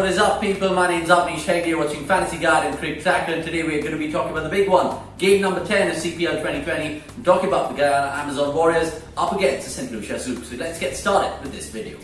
What is up, people? My name's Avnish Hegde. You're watching Fantasy Guide and CricTracker, and today we're going to be talking about the big one. Game number 10 of CPL 2020. I'm talking about the Guyana Amazon Warriors up against the St. Lucia Zouks. So let's get started with this video.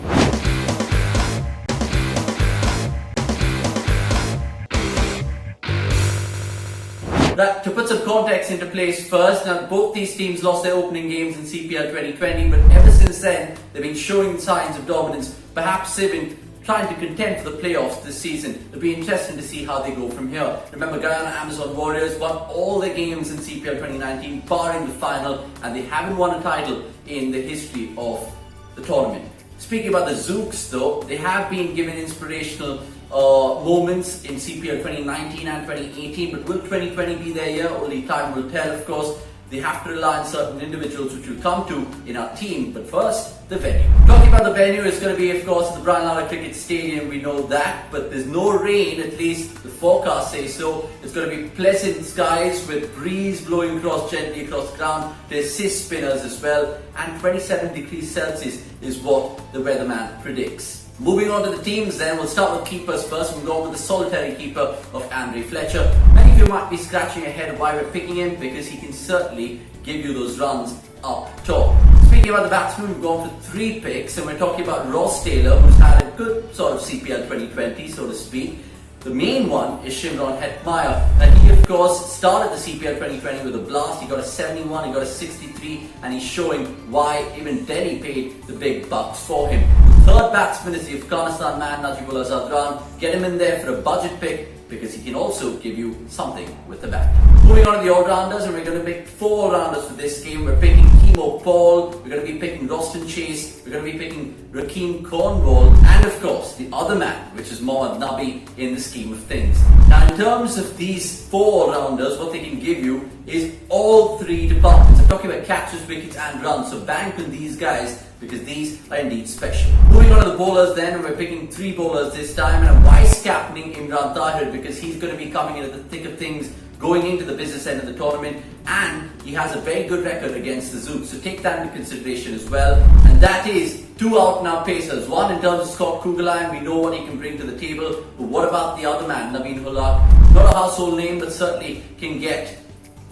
Right, to put some context into place first, now both these teams lost their opening games in CPL 2020, but ever since then they've been showing signs of dominance. Perhaps they've been trying to contend for the playoffs this season. It'll be interesting to see how they go from here. Remember, Guyana Amazon Warriors won all their games in CPL 2019, barring the final, and they haven't won a title in the history of the tournament. Speaking about the Zouks though, they have been given inspirational moments in CPL 2019 and 2018, but will 2020 be their year? Only time will tell, of course. They have to rely on certain individuals which we'll come to in our team, but first, the venue. Talking about the venue, it's going to be, of course, the Guyana Cricket Stadium, we know that, but there's no rain, at least the forecast says so. It's going to be pleasant skies with breeze blowing gently across the ground. There's assist spinners as well, and 27 degrees Celsius is what the weatherman predicts. Moving on to the teams then, we'll start with keepers first. We'll go with the solitary keeper of Andre Fletcher. Many of you might be scratching your head why we're picking him, because he can certainly give you those runs up top. Speaking about the batsmen, we've gone for 3 picks, and we're talking about Ross Taylor, who's had a good sort of CPL 2020, so to speak. The main one is Shimron Hetmyer, and he of course started the CPL 2020 with a blast. He got a 71, he got a 63, and he's showing why even Delhi paid the big bucks for him. The third batsman is the Afghanistan man, Najibullah Zadran. Get him in there for a budget pick, because he can also give you something with the bat. Moving on to the all-rounders, and we're going to pick 4 all-rounders for this game. We're picking Kimo Paul, we're going to be picking Roston Chase, we're going to be picking Rakeem Cornwall, and of course the other man, which is Mohammad Nabi in the scheme of things. Now in terms of these 4 all-rounders, what they can give you is all 3 departments. I'm talking about catches, wickets and runs, so bank on these guys, because these are indeed special. Moving on to the bowlers then, we're picking 3 bowlers this time, and I'm vice-captaining Imran Tahir because he's going to be coming into the thick of things going into the business end of the tournament, and he has a very good record against the Zouks, so take that into consideration as well. And that is 2 out-and-out pacers. One in terms of Scott Kugelheim, we know what he can bring to the table, but what about the other man, Naveen Hulak? Not a household name, but certainly can get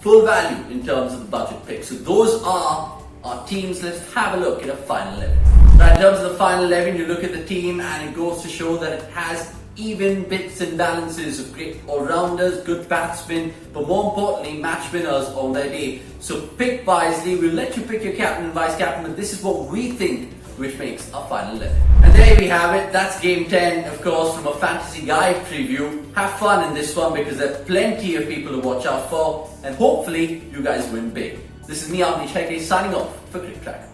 full value in terms of the budget pick. So those are our teams. Let's have a look at a final 11. Now in terms of the final 11, you look at the team and it goes to show that it has even bits and balances of great all-rounders, good batsmen, but more importantly, match winners on their day. So pick wisely. We'll let you pick your captain and vice-captain, but this is what we think which makes our final 11. And there we have it. That's game 10, of course, from a Fantasy Guide preview. Have fun in this one because there are plenty of people to watch out for, and hopefully you guys win big. This is me, Avnish Hegde, signing off for CricTracker.